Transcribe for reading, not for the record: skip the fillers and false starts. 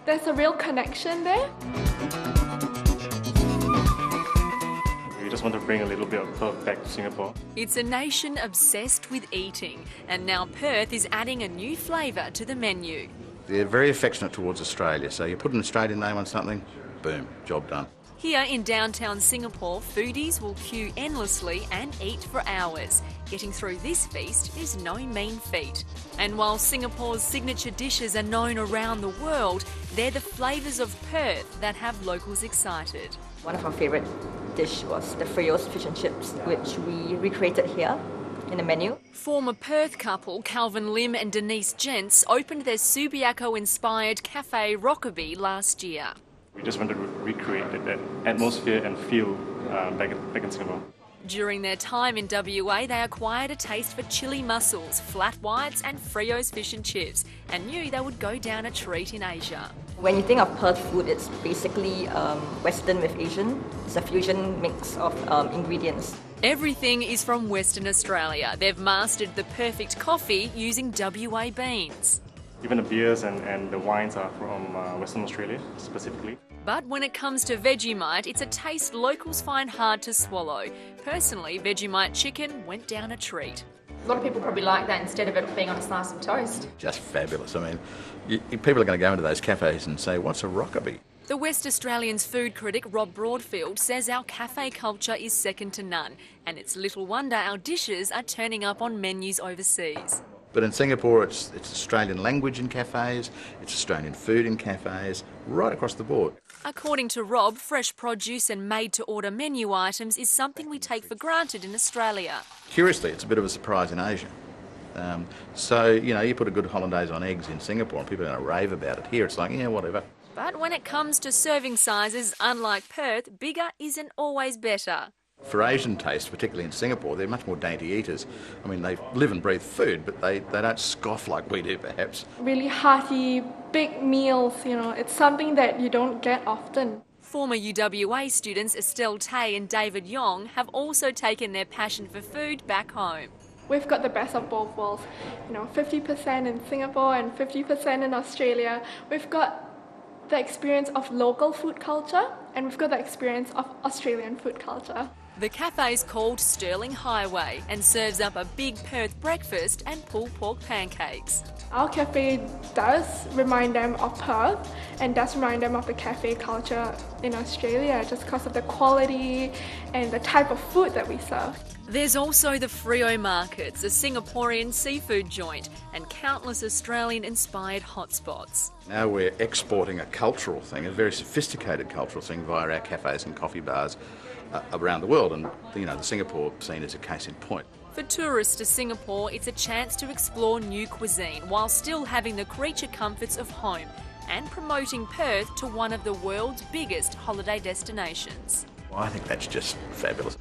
There's a real connection there. We just want to bring a little bit of Perth back to Singapore. It's a nation obsessed with eating, and now Perth is adding a new flavour to the menu. They're very affectionate towards Australia, so you put an Australian name on something, boom, job done. Here in downtown Singapore, foodies will queue endlessly and eat for hours. Getting through this feast is no mean feat. And while Singapore's signature dishes are known around the world, they're the flavours of Perth that have locals excited. One of our favourite dish was the Frio's fish and chips, which we recreated here in the menu. Former Perth couple Calvin Lim and Denise Gents opened their Subiaco-inspired cafe Rockaby last year. We just wanted to recreate that atmosphere and feel back in Singapore. During their time in WA, they acquired a taste for chili mussels, flat whites and Frio's fish and chips, and knew they would go down a treat in Asia. When you think of Perth food, it's basically Western with Asian. It's a fusion mix of ingredients. Everything is from Western Australia. They've mastered the perfect coffee using WA beans. Even the beers and the wines are from Western Australia specifically. But when it comes to Vegemite, it's a taste locals find hard to swallow. Personally, Vegemite chicken went down a treat. A lot of people probably like that instead of it being on a slice of toast. Just fabulous. I mean, people are going to go into those cafes and say, what's a Rockaby? The West Australian's food critic Rob Broadfield says our cafe culture is second to none, and it's little wonder our dishes are turning up on menus overseas. But in Singapore, it's Australian language in cafes, it's Australian food in cafes, right across the board. According to Rob, fresh produce and made-to-order menu items is something we take for granted in Australia. Curiously, it's a bit of a surprise in Asia. So, you put a good hollandaise on eggs in Singapore and people are going to rave about it. Here it's like, yeah, whatever. But when it comes to serving sizes, unlike Perth, bigger isn't always better. For Asian taste, particularly in Singapore, they're much more dainty eaters. I mean, they live and breathe food, but they don't scoff like we do, perhaps. Really hearty, big meals, it's something that you don't get often. Former UWA students Estelle Tay and David Yong have also taken their passion for food back home. We've got the best of both worlds, 50% in Singapore and 50% in Australia. We've got the experience of local food culture and we've got the experience of Australian food culture. The cafe's called Stirling Highway and serves up a big Perth breakfast and pulled pork pancakes. Our cafe does remind them of Perth and does remind them of the cafe culture in Australia just because of the quality and the type of food that we serve. There's also the Frio Markets, a Singaporean seafood joint, and countless Australian-inspired hotspots. Now we're exporting a cultural thing, a very sophisticated cultural thing via our cafes and coffee bars around the world, and the Singapore scene is a case in point. For tourists to Singapore, it's a chance to explore new cuisine while still having the creature comforts of home and promoting Perth to one of the world's biggest holiday destinations. Well, I think that's just fabulous.